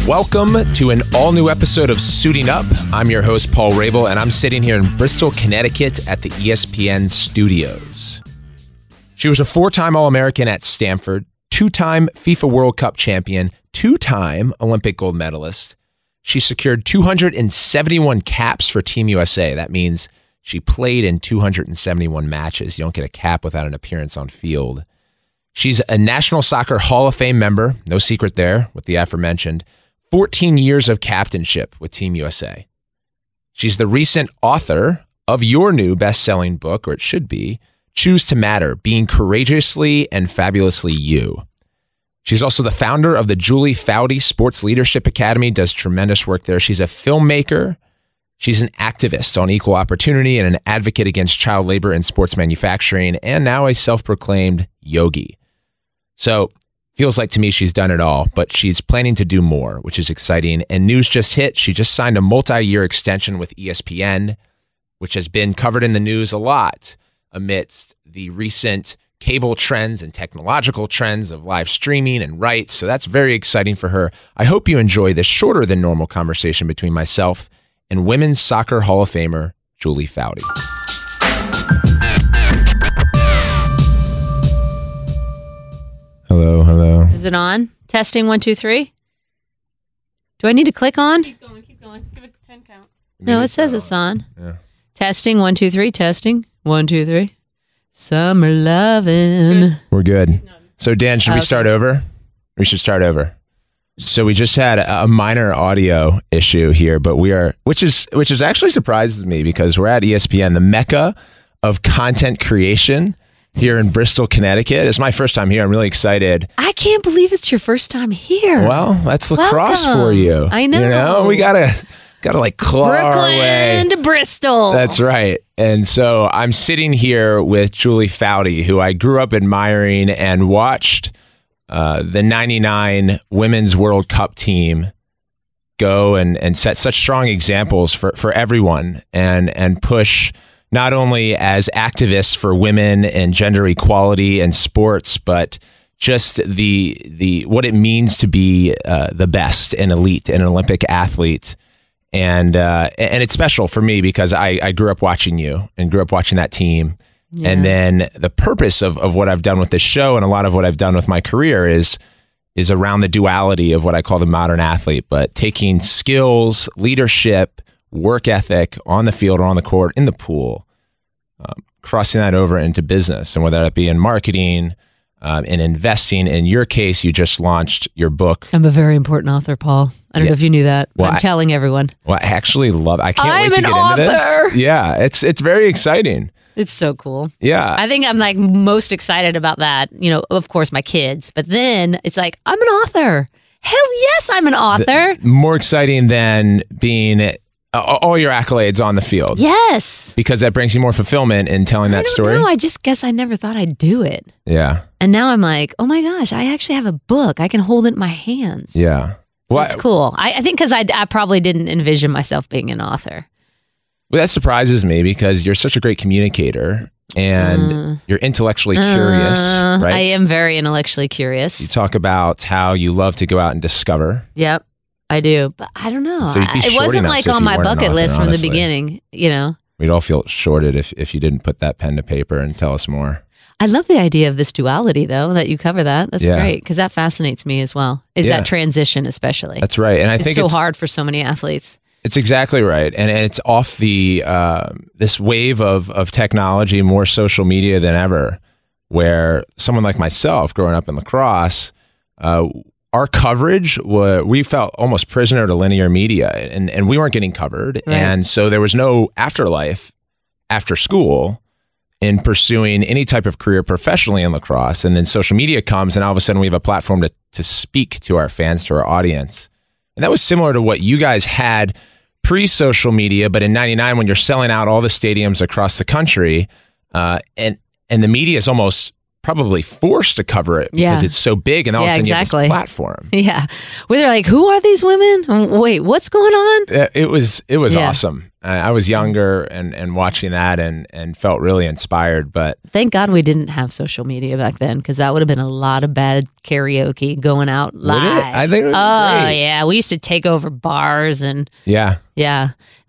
Welcome to an all-new episode of Suiting Up. I'm your host, Paul Rabil, and I'm sitting here in Bristol, Connecticut at the ESPN studios. She was a 4-time All-American at Stanford, 2-time FIFA World Cup champion, 2-time Olympic gold medalist. She secured 271 caps for Team USA. That means she played in 271 matches. You don't get a cap without an appearance on field. She's a National Soccer Hall of Fame member, no secret there with the aforementioned, 14 years of captainship with Team USA. She's the recent author of your new best-selling book, or it should be, Choose to Matter, Being Courageously and Fabulously You. She's also the founder of the Foudy Sports Leadership Academy, does tremendous work there. She's a filmmaker. She's an activist on equal opportunity and an advocate against child labor in sports manufacturing, and now a self-proclaimed yogi. So, feels like to me she's done it all, but she's planning to do more, which is exciting. And news just hit. She just signed a multi-year extension with ESPN, which has been covered in the news a lot amidst the recent cable trends and technological trends of live streaming and rights. So that's very exciting for her. I hope you enjoy this shorter than normal conversation between myself and Women's Soccer Hall of Famer Julie Foudy. Hello, hello. Is it on? Testing 1, 2, 3. Do I need to click on? Keep going. Give it a 10 count. No, it says it's on. Yeah. Testing 1, 2, 3. Testing 1, 2, 3. Summer lovin'. We're good. So Dan, should we start over? We should start over. So we just had a minor audio issue here, but we are, which is actually surprises me because we're at ESPN, the mecca of content creation here in Bristol, Connecticut. It's my first time here. I'm really excited. I can't believe it's your first time here. Well, that's lacrosse for you. I know. You know, we gotta like claw our way Brooklyn to Bristol. That's right. And so I'm sitting here with Julie Foudy, who I grew up admiring and watched the 99 Women's World Cup team go and set such strong examples for everyone and push not only as activists for women and gender equality and sports, but just the what it means to be the best and elite and an Olympic athlete. And it's special for me because I grew up watching you and grew up watching that team. Yeah. And then the purpose of what I've done with this show and a lot of what I've done with my career is around the duality of what I call the modern athlete, but taking skills, leadership, work ethic on the field or on the court, in the pool, crossing that over into business. And whether that be in marketing, in investing. In your case, you just launched your book. I'm a very important author, Paul. I don't know if you knew that, but I'm telling everyone. Well, I actually love it. I can't wait to get into this. Yeah, it's very exciting. It's so cool. Yeah. I think I'm like most excited about that. You know, of course, my kids. But then it's like, I'm an author. Hell yes, I'm an author. More exciting than being all your accolades on the field. Yes. Because that brings you more fulfillment in telling that story. No, I just guess I never thought I'd do it. Yeah. And now I'm like, oh my gosh, I actually have a book. I can hold it in my hands. Yeah. So it's cool. I think because I probably didn't envision myself being an author. Well, that surprises me because you're such a great communicator and you're intellectually curious, right? I am very intellectually curious. You talk about how you love to go out and discover. Yep, I do. But I don't know. So it wasn't like on my bucket list from the beginning, you know? We'd all feel shorted if you didn't put that pen to paper and tell us more. I love the idea of this duality, though, that you cover that. That's great, because that fascinates me as well, that transition especially. That's right. And I think it's so hard for so many athletes. It's exactly right. And it's off the this wave of technology, more social media than ever, where someone like myself, growing up in lacrosse, our coverage, we felt almost prisoner to linear media, and we weren't getting covered. Right. And so there was no afterlife after school in pursuing any type of career professionally in lacrosse. And then social media comes, and all of a sudden we have a platform to speak to our fans, to our audience. And that was similar to what you guys had pre-social media, but in 99, when you're selling out all the stadiums across the country, and the media is almost probably forced to cover it because it's so big, and all of a sudden you have this platform. Yeah. Where they're like, who are these women? Wait, what's going on? It was awesome. I was younger and watching that and felt really inspired. But thank God we didn't have social media back then, because that would have been a lot of bad karaoke going out live. Would it? I think it would be great. Yeah, we used to take over bars and yeah.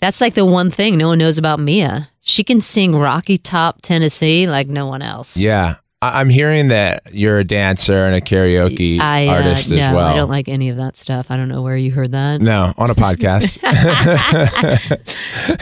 That's like the one thing no one knows about Mia. She can sing Rocky Top Tennessee like no one else. Yeah. I'm hearing that you're a dancer and a karaoke artist as well. I don't like any of that stuff. I don't know where you heard that. No, on a podcast.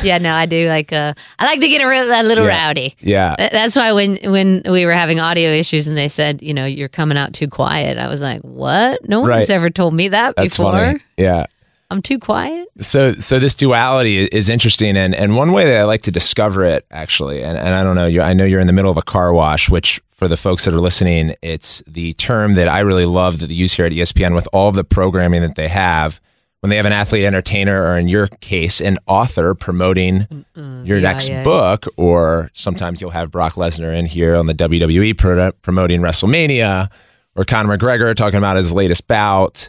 Yeah, no, I do like. I like to get a little rowdy. Yeah, that's why when we were having audio issues and they said, you're coming out too quiet, I was like, what? No one has ever told me that before. Funny. Yeah. I'm too quiet. So this duality is interesting, and one way that I like to discover it, actually, and I don't know, I know you're in the middle of a car wash, which for the folks that are listening, it's the term that I really love that they use here at ESPN with all of the programming that they have. When they have an athlete, entertainer, or in your case, an author promoting your next book, or sometimes you'll have Brock Lesnar in here on the WWE promoting WrestleMania, or Conor McGregor talking about his latest bout.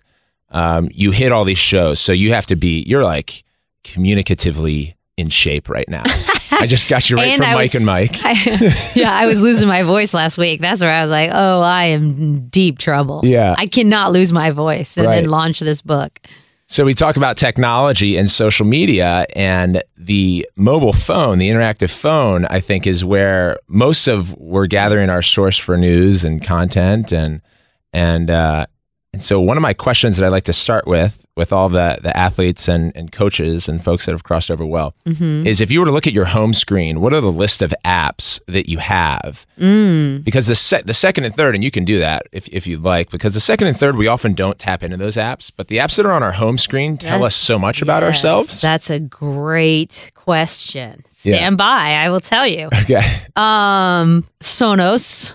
You hit all these shows, so you have to you're like communicatively in shape right now. I just got you right from Mike and Mike. I was losing my voice last week. That's where I was like, oh, I am in deep trouble. Yeah. I cannot lose my voice and then launch this book. So we talk about technology and social media, and the mobile phone, the interactive phone, I think is where most of we're gathering our source for news and content. And so one of my questions that I like to start with all the athletes and coaches and folks that have crossed over well is, if you were to look at your home screen, what are the list of apps that you have? Because the second and third, and you can do that if you'd like, because the second and third, we often don't tap into those apps, but the apps that are on our home screen tell us so much about ourselves. That's a great question. Stand by, I will tell you. Okay. Sonos.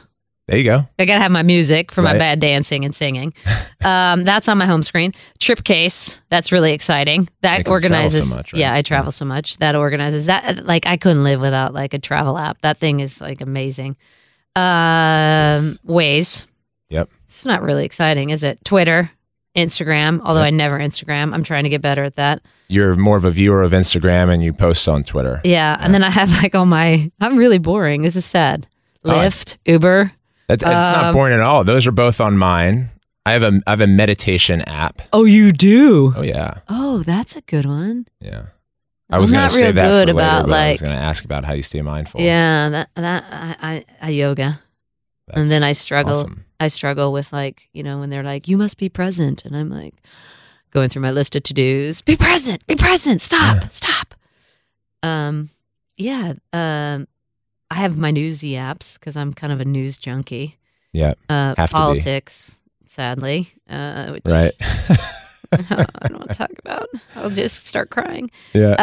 There you go. I got to have my music for my bad dancing and singing. That's on my home screen. Tripcase. That's really exciing. That organizes. So much, right? Yeah, I travel so much. That organizes that. Like, I couldn't live without like a travel app. That thing is like amazing. Waze. Yep. It's not really exciting, is it? Twitter, Instagram. Although I never Instagram. I'm trying to get better at that. You're more of a viewer of Instagram and you post on Twitter. Yeah. And then I have like all my. I'm really boring. This is sad. Lyft, Uber. It's not boring at all. Those are both on mine. I have a meditation app. Oh, you do? Oh, yeah. Oh, that's a good one. Yeah. I was going to say that for later, but I was going to ask about how you stay mindful. Yeah, I yoga. And then I struggle. Awesome. I struggle with like, when they're like, you must be present. And I'm like going through my list of to-dos. Be present, stop. I have my newsy apps because I'm kind of a news junkie. Yeah, politics, sadly. Which right. I don't want to talk about. I'll just start crying. Yeah.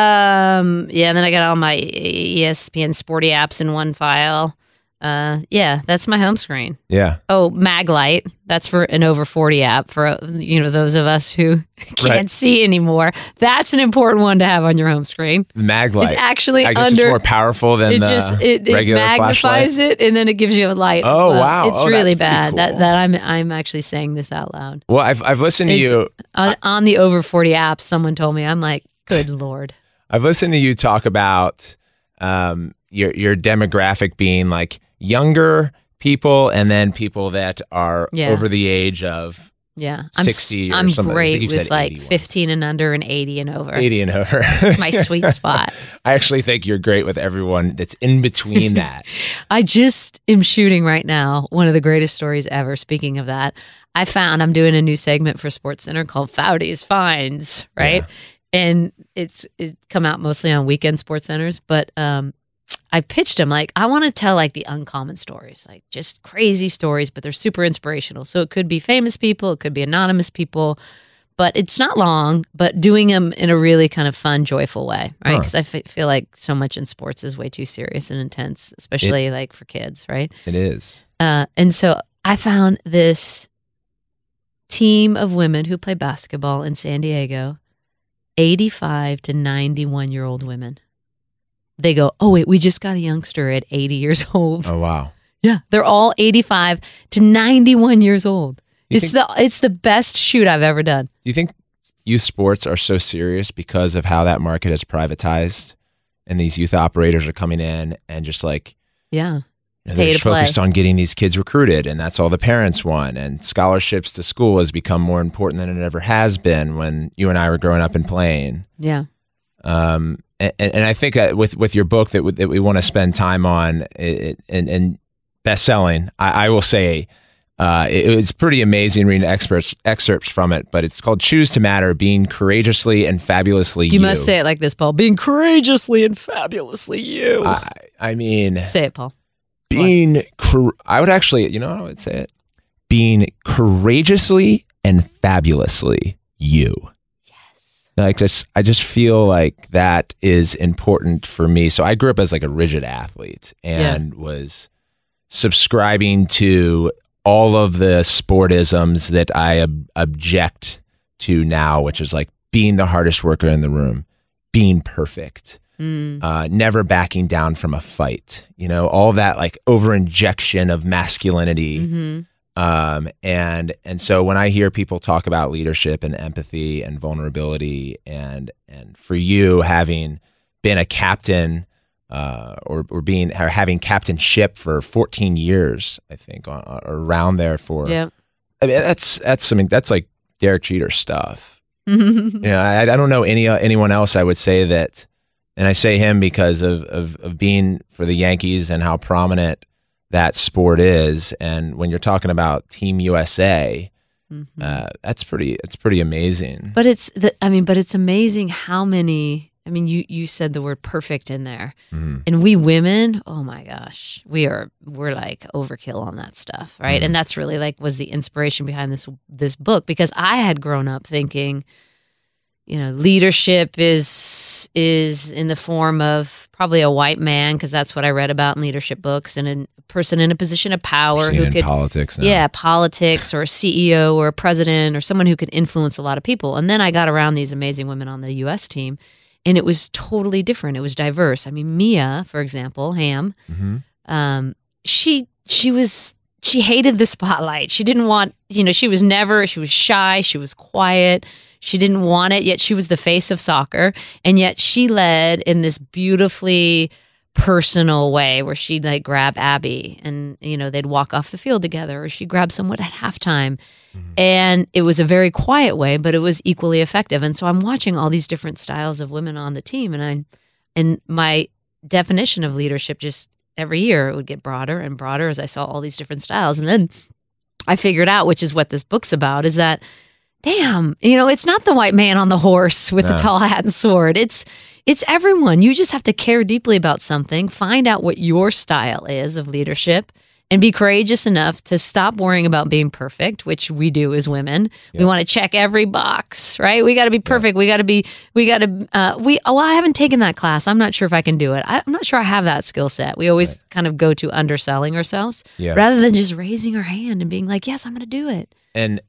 And then I got all my ESPN sporty apps in one file. That's my home screen. Yeah. Oh, Maglite. That's for an over 40 app for those of us who can't see anymore. That's an important one to have on your home screen. Maglite. It's actually I guess it's more powerful than it regular magnifies flashlight. it, and then it gives you a light. Oh, as well. wow. It's really bad. Cool. That I'm actually saying this out loud. Well, I've listened to you on the over 40 app. Someone told me. I'm like, good Lord. I've listened to you talk about your demographic being like younger people, and then people that are over the age of 60 I'm or something. great with like 15 and under and 80 and over. 80 and over. My sweet spot. I actually think you're great with everyone that's in between that. I just am shooting right now one of the greatest stories ever. Speaking of that, I'm doing a new segment for SportsCenter called Foudy's Finds, right? Yeah. And it's come out mostly on weekend SportsCenters, but I pitched him like, I want to tell like the uncommon stories, like just crazy stories, but they're super inspirational. So it could be famous people, it could be anonymous people, but it's not long, but doing them in a really kind of fun, joyful way, right? Because I feel like so much in sports is way too serious and intense, especially like for kids, right? It is. And so I found this team of women who play basketball in San Diego, 85 to 91-year-old women. They go, oh, wait, we just got a youngster at 80 years old. Oh, wow. Yeah, they're all 85 to 91 years old. It's the best shoot I've ever done. Do you think youth sports are so serious because of how that market is privatized? and these youth operators are coming in and just like, Yeah. they're just focused on getting these kids recruited, and that's all the parents want. And scholarships to school has become more important than it ever has been when you and I were growing up and playing. Yeah. And I think with your book that we want to spend time on and best-selling, I will say it was pretty amazing reading excerpts from it, but it's called Choose to Matter, Being Courageously and Fabulously You. You must say it like this, Paul. Being courageously and fabulously you. I mean... Say it, Paul. I would actually, you know how I would say it? Being courageously and fabulously you. Like I just feel like that is important for me. So I grew up as like a rigid athlete and was subscribing to all of the sportisms that I object to now, which is like being the hardest worker in the room, being perfect, never backing down from a fight, all that like over injection of masculinity. Mm-hmm. And so when I hear people talk about leadership and empathy and vulnerability and for you having been a captain, or having captainship for 14 years, I think around there I mean, that's something that's like Derek Jeter stuff. I don't know anyone else I would say that, and I say him because of being for the Yankees and how prominent that sport is. And when you're talking about Team USA, it's pretty amazing. But it's amazing how many, you said the word perfect in there. And we women, oh my gosh, we're like overkill on that stuff. Right. And that's really like was the inspiration behind this book, because I had grown up thinking, leadership is in the form of probably a white man, because that's what I read about in leadership books, and a person in a position of power who could politics now. Politics, or a CEO or a president or someone who could influence a lot of people. And then I got around these amazing women on the U.S. team, and it was totally different. It was diverse. Mia, for example, Ham, she hated the spotlight. She didn't want, she was shy, she was quiet. She didn't want it, yet she was the face of soccer. And yet she led in this beautifully personal way where she'd like grab Abby and, they'd walk off the field together, or she'd grab someone at halftime. And it was a very quiet way, but it was equally effective. And so I'm watching all these different styles of women on the team. And my definition of leadership just every year, it would get broader and broader as I saw all these different styles. And then I figured out, which is what this book's about, is that damn, it's not the white man on the horse with the tall hat and sword. It's everyone. You just have to care deeply about something, find out what your style is of leadership, and be courageous enough to stop worrying about being perfect, which we do as women. We want to check every box, right? We got to be perfect. I haven't taken that class. I'm not sure if I can do it. I'm not sure I have that skill set. We always kind of go to underselling ourselves rather than just raising our hand and being like, yes, I'm going to do it. And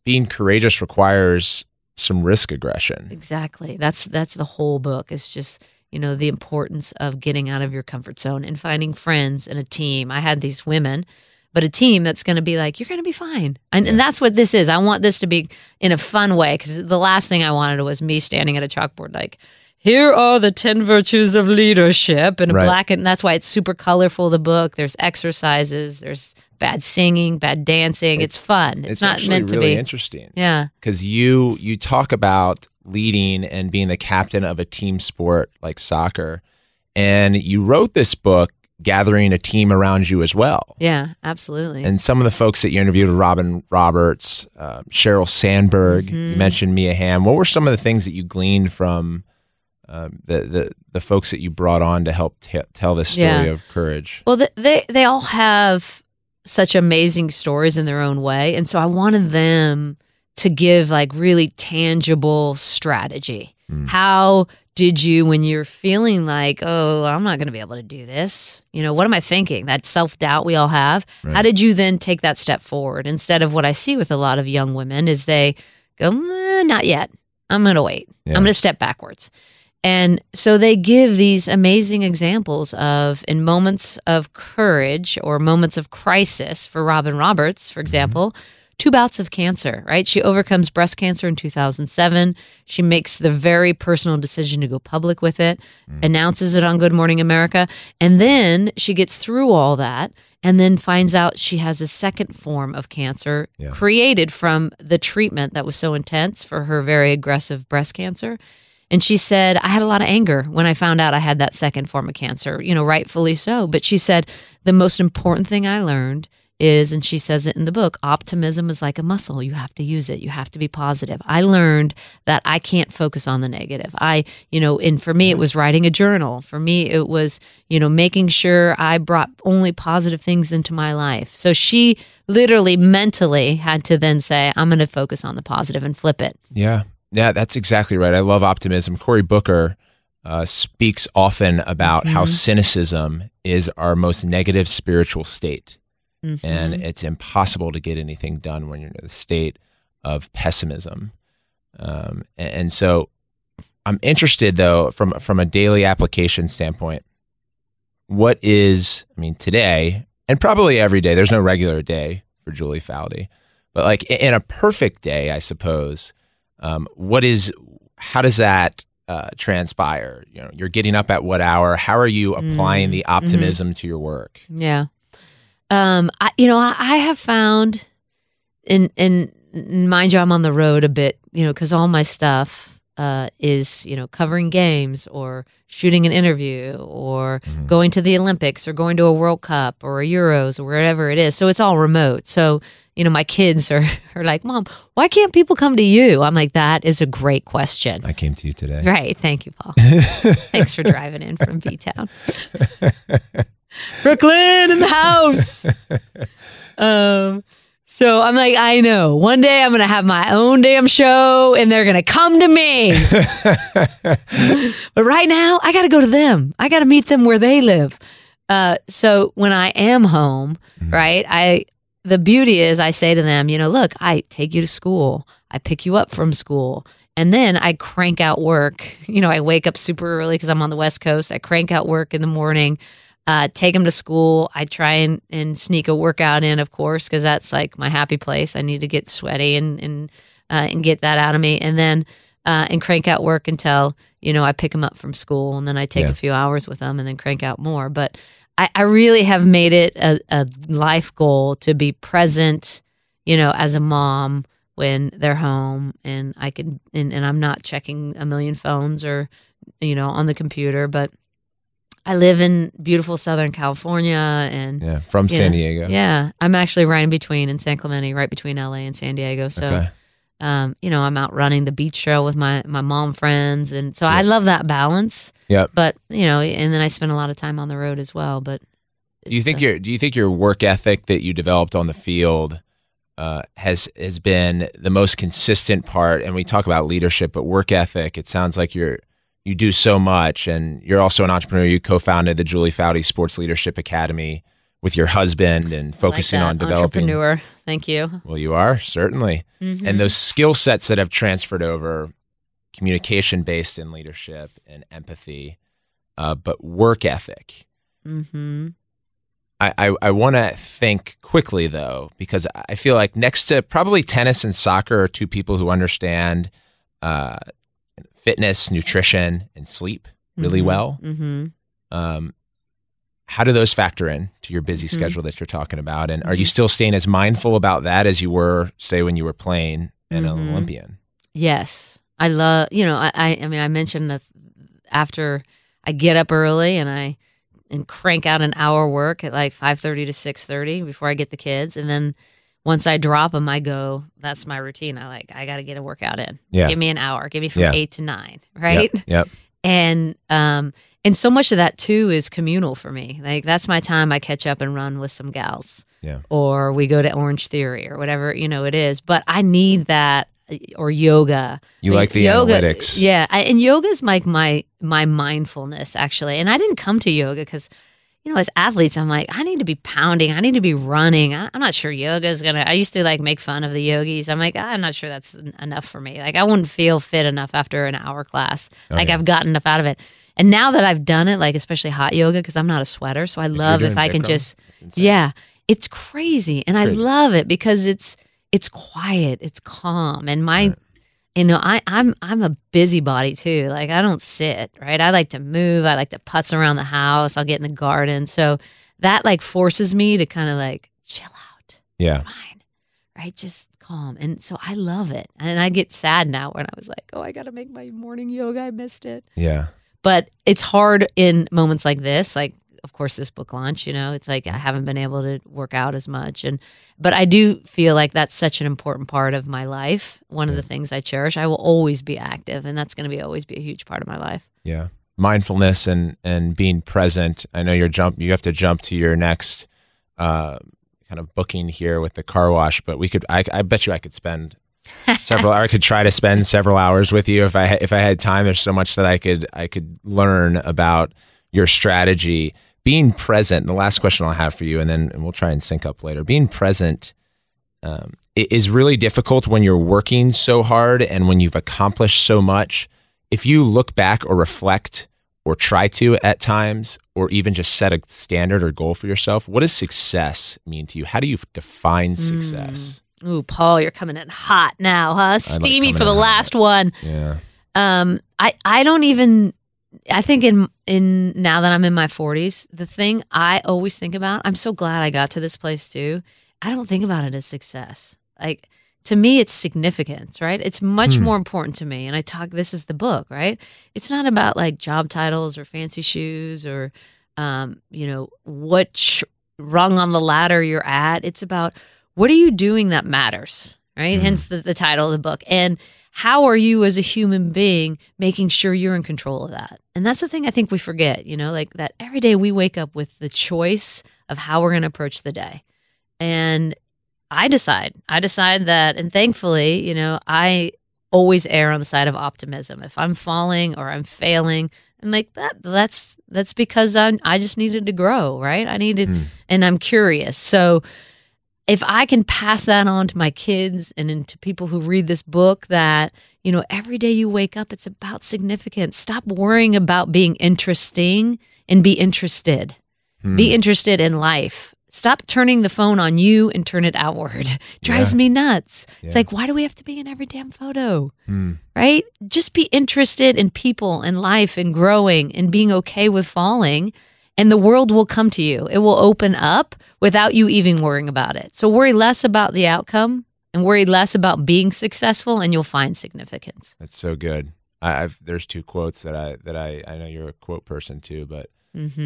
being courageous requires some risk aggression. Exactly. That's the whole book. It's just, the importance of getting out of your comfort zone and finding friends and a team. I had these women, but a team that's going to be like, you're going to be fine. And that's what this is. I want this to be in a fun way, because the last thing I wanted was me standing at a chalkboard like, here are the 10 virtues of leadership in black, and that's why it's super colorful, the book. There's exercises, there's bad singing, bad dancing. It's fun. It's not meant to really be interesting. Yeah. Because you talk about leading and being the captain of a team sport like soccer, and you wrote this book gathering a team around you as well. Yeah, absolutely. And some of the folks that you interviewed, Robin Roberts, Sheryl Sandberg, you mentioned Mia Hamm. What were some of the things that you gleaned from the folks that you brought on to help tell this story of courage? Well, they all have such amazing stories in their own way, and so I wanted them to give like really tangible strategy. How did you, when you're feeling like, oh, I'm not going to be able to do this, what am I thinking? That self-doubt we all have. Right. How did you then take that step forward? Instead of what I see with a lot of young women is they go, not yet. I'm going to wait. I'm going to step backwards. And so they give these amazing examples of, in moments of courage or moments of crisis, for Robin Roberts, for example, 2 bouts of cancer, right? She overcomes breast cancer in 2007. She makes the very personal decision to go public with it, announces it on Good Morning America, and then she gets through all that and then finds out she has a second form of cancer created from the treatment that was so intense for her very aggressive breast cancer. And she said, I had a lot of anger when I found out I had that second form of cancer, rightfully so. But she said, the most important thing I learned is, and she says it in the book, optimism is like a muscle. You have to use it. You have to be positive. I learned that I can't focus on the negative. And for me, it was writing a journal. For me, it was, making sure I brought only positive things into my life. So she literally mentally had to then say, I'm going to focus on the positive and flip it. Yeah. Yeah, that's exactly right. I love optimism. Cory Booker speaks often about how cynicism is our most negative spiritual state. And it's impossible to get anything done when you're in a state of pessimism. And so I'm interested, though, from a daily application standpoint, what is, today, and probably every day, there's no regular day for Julie Foudy, but like in a perfect day, I suppose, how does that transpire? You're getting up at what hour? How are you applying the optimism to your work? Yeah. I have found in mind you, I'm on the road a bit, because all my stuff is, covering games or shooting an interview or going to the Olympics or going to a World Cup or a Euros or wherever it is. So it's all remote. So, my kids are like, Mom, why can't people come to you? I'm like, that is a great question. I came to you today. Right. Thank you, Paul. Thanks for driving in from B-Town. Brooklyn in the house. So I'm like, I know. One day I'm going to have my own damn show and they're going to come to me. But right now, I got to go to them. I got to meet them where they live. So when I am home, right, the beauty is I say to them, look, I take you to school. I pick you up from school. And then I crank out work. I wake up super early because I'm on the West Coast. I crank out work in the morning. Take them to school. I try and sneak a workout in, of course, because that's like my happy place. I need to get sweaty and get that out of me, and then and crank out work until I pick them up from school, and then I take a few hours with them, and then crank out more. But I really have made it a life goal to be present, as a mom when they're home, and I can and I'm not checking a million phones or on the computer, but I live in beautiful Southern California, and from San Diego. Yeah, I'm actually right in between in San Clemente, right between LA and San Diego. So, I'm out running the beach trail with my mom friends, and so I love that balance. Yeah. But and then I spend a lot of time on the road as well. But do you think your work ethic that you developed on the field has been the most consistent part? And we talk about leadership, but work ethic, it sounds like you do so much, and you're also an entrepreneur. You co-founded the Julie Foudy Sports Leadership Academy with your husband and focusing on developing. Entrepreneur. Thank you. Well, you are, certainly. And those skill sets that have transferred over, communication-based in leadership and empathy, but work ethic. I want to think quickly, though, because I feel like next to probably tennis and soccer are two people who understand fitness, nutrition, and sleep really well. How do those factor in to your busy schedule that you're talking about? And are you still staying as mindful about that as you were, say, when you were playing an Olympian? Yes. I love, I mentioned that after I get up early and crank out an hour work at like 5:30 to 6:30 before I get the kids. And then once I drop them, I go, that's my routine. I got to get a workout in. Yeah. Give me an hour. Give me from 8 to 9, right? Yep. And so much of that too is communal for me. Like that's my time I catch up and run with some gals. Yeah. Or we go to Orange Theory or whatever, it is. But I need that, or yoga. You like the yoga, analytics. Yeah. And yoga is like my mindfulness, actually. And I didn't come to yoga because as athletes, I'm like, I need to be pounding. I need to be running. I'm not sure yoga is going to, I used to like make fun of the yogis. I'm like, I'm not sure that's enough for me. Like I wouldn't feel fit enough after an hour class. I've gotten enough out of it. And now that I've done it, like especially hot yoga, because I'm not a sweater. So I love if I can just, it's crazy. And I love it because it's it's quiet, it's calm. And I'm a busybody too. Like I don't sit, right? I like to move. I like to putz around the house. I'll get in the garden. So that like forces me to kind of like chill out. Yeah. Fine. Right? Just calm. And so I love it. And I get sad now when I was like, oh, I got to make my morning yoga. I missed it. Yeah. But it's hard in moments like this, like, of course, this book launch, it's like I haven't been able to work out as much. But I do feel like that's such an important part of my life. One of the things I cherish. I will always be active, and that's going to always be a huge part of my life. Yeah. Mindfulness and being present. I know you have to jump to your next kind of booking here with the car wash, but I bet you I could spend I could try to spend several hours with you if I had time. There's so much that I could learn about your strategy. Being present, the last question I'll have for you, and then we'll try and sync up later. Being present is really difficult when you're working so hard and when you've accomplished so much. If you look back or reflect or try to at times, or even just set a standard or goal for yourself, what does success mean to you? How do you define success? Ooh, Paul, you're coming in hot now, huh? Steamy for the last one. Yeah. I don't even. I think in now that I'm in my 40s, the thing I always think about, I'm so glad I got to this place too. I don't think about it as success. Like to me, it's significance, right? It's much more important to me. And this is the book, right? It's not about like job titles or fancy shoes or, what rung on the ladder you're at. It's about what are you doing that matters, right? Hence the title of the book. And how are you as a human being making sure you're in control of that? And that's the thing I think we forget, like that every day we wake up with the choice of how we're going to approach the day. And I decide that, and thankfully, I always err on the side of optimism. If I'm falling or I'm failing, I'm like, that's because I just needed to grow, right? And I'm curious. So if I can pass that on to my kids and into people who read this book, that, every day you wake up, it's about significance. Stop worrying about being interesting and be interested. Be interested in life. Stop turning the phone on you and turn it outward. Drives me nuts. It's like, why do we have to be in every damn photo? Right? Just be interested in people and life and growing and being okay with falling. And the world will come to you. It will open up without you even worrying about it. So worry less about the outcome and worry less about being successful, and you'll find significance. That's so good. There's two quotes that I know you're a quote person too, but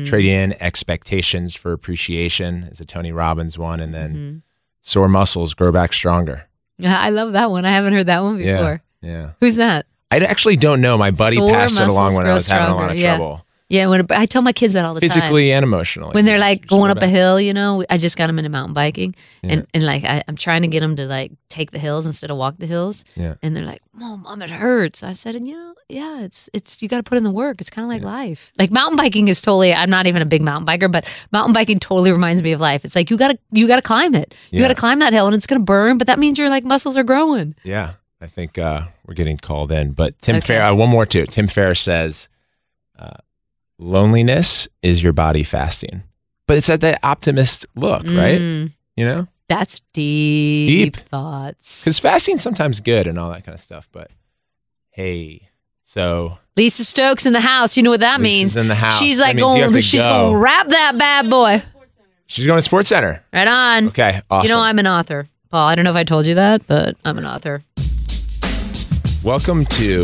trading in expectations for appreciation is a Tony Robbins one, and then sore muscles grow back stronger. Yeah, I love that one. I haven't heard that one before. Yeah. Who's that? I actually don't know. My buddy passed it along when I was having a lot of trouble. Yeah, I tell my kids that all the time. Physically and emotionally. When they're like going up a hill, I just got them into mountain biking. And like I'm trying to get them to like take the hills instead of walk the hills. Yeah. And they're like, Mom, it hurts. I said, it's you got to put in the work. It's kind of like life. Like mountain biking is totally, I'm not even a big mountain biker, but mountain biking totally reminds me of life. It's like you got to climb it. You got to climb that hill and it's going to burn, but that means your like muscles are growing. Yeah. I think we're getting called in. But Tim Ferriss, one more too. Tim Ferriss says, loneliness is your body fasting. But it's at that optimist look, right? That's deep thoughts. Because fasting's sometimes good and all that kind of stuff. But hey, so Lisa Stokes in the house. You know what that means? In the house. She's like going to wrap that bad boy. She's going to SportsCenter. Right on. Okay, awesome. I'm an author. Paul, I don't know if I told you that, but I'm an author. Welcome to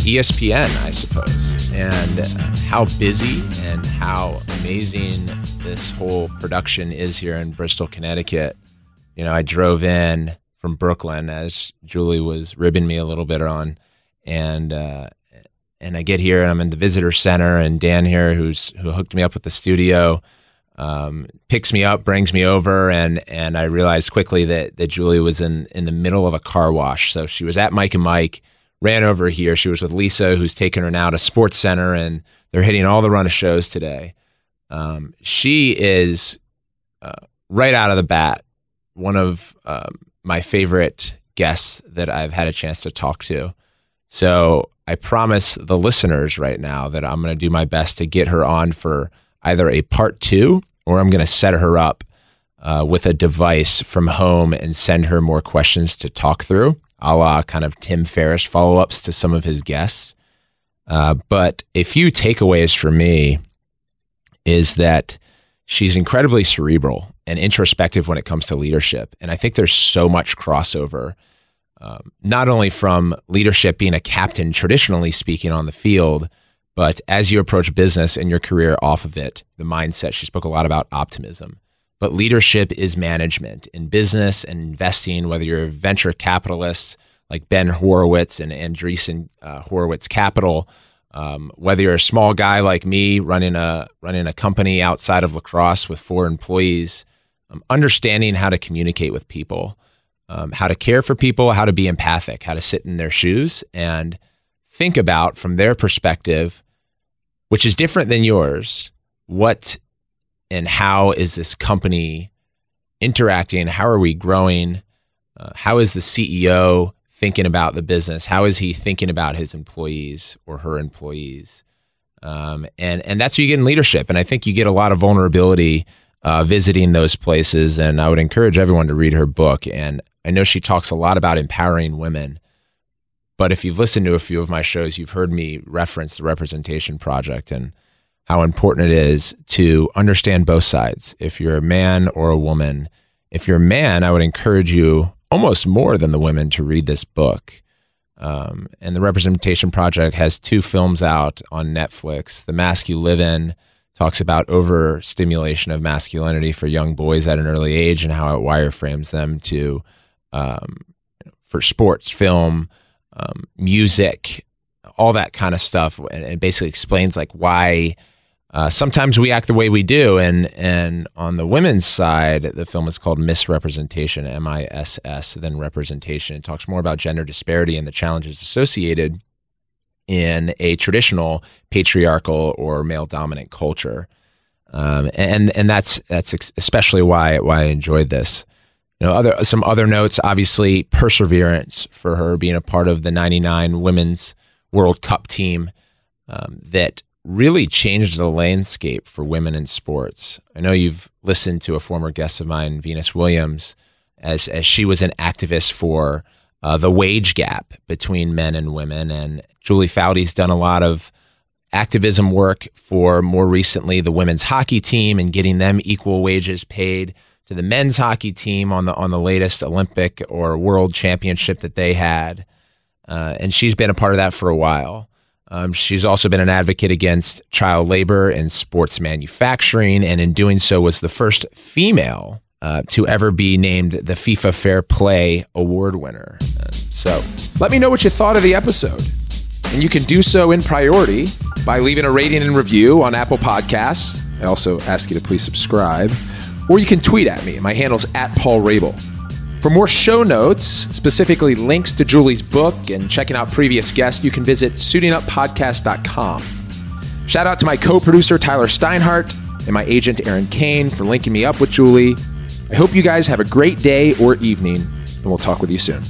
ESPN, I suppose, and how busy and how amazing this whole production is here in Bristol, Connecticut. I drove in from Brooklyn as Julie was ribbing me a little bit on, and I get here and I'm in the visitor center, and Dan here, who hooked me up with the studio, picks me up, brings me over, and I realized quickly that Julie was in the middle of a car wash. So she was at Mike and Mike, ran over here. She was with Lisa, who's taking her now to SportsCenter, and they're hitting all the run of shows today. She is, right out of the bat, one of my favorite guests that I've had a chance to talk to. So I promise the listeners right now that I'm going to do my best to get her on for either a part 2 or I'm going to set her up with a device from home and send her more questions to talk through, a la kind of Tim Ferriss follow-ups to some of his guests. But a few takeaways for me is that she's incredibly cerebral and introspective when it comes to leadership. And I think there's so much crossover, not only from leadership being a captain, traditionally speaking, on the field, but as you approach business and your career off of it, the mindset. She spoke a lot about optimism. But leadership is management in business and investing, whether you're a venture capitalist like Ben Horowitz and Andreessen Horowitz Capital, whether you're a small guy like me running a company outside of lacrosse with 4 employees, understanding how to communicate with people, how to care for people, how to be empathic, how to sit in their shoes and think about from their perspective, which is different than yours, what and how is this company interacting? How are we growing? How is the CEO thinking about the business? How is he thinking about his employees or her employees? And that's what you get in leadership. And I think you get a lot of vulnerability visiting those places. And I would encourage everyone to read her book. And I know she talks a lot about empowering women. But if you've listened to a few of my shows, you've heard me reference the Representation Project and how important it is to understand both sides. If you're a man or a woman, if you're a man, I would encourage you almost more than the women to read this book. And the Representation Project has 2 films out on Netflix. The Mask You Live In talks about overstimulation of masculinity for young boys at an early age and how it wireframes them to for sports, film, music, all that kind of stuff, and basically explains like why sometimes we act the way we do. And on the women's side, the film is called Misrepresentation, MISS, then Representation. It talks more about gender disparity and the challenges associated in a traditional patriarchal or male dominant culture. And that's especially why I enjoyed this. Some other notes, obviously perseverance for her being a part of the 99 Women's World Cup team that really changed the landscape for women in sports. I know you've listened to a former guest of mine, Venus Williams, as she was an activist for the wage gap between men and women. And Julie Foudy's done a lot of activism work for, more recently, the women's hockey team and getting them equal wages paid to the men's hockey team on the latest Olympic or World Championship that they had. And she's been a part of that for a while. She's also been an advocate against child labor in sports manufacturing, and in doing so was the first female to ever be named the FIFA Fair Play Award winner. So let me know what you thought of the episode. And you can do so in priority by leaving a rating and review on Apple Podcasts. I also ask you to please subscribe. Or you can tweet at me. My handle's @PaulRabil. For more show notes, specifically links to Julie's book and checking out previous guests, you can visit suitinguppodcast.com. Shout out to my co-producer, Tyler Steinhardt, and my agent, Aaron Kane, for linking me up with Julie. I hope you guys have a great day or evening, and we'll talk with you soon.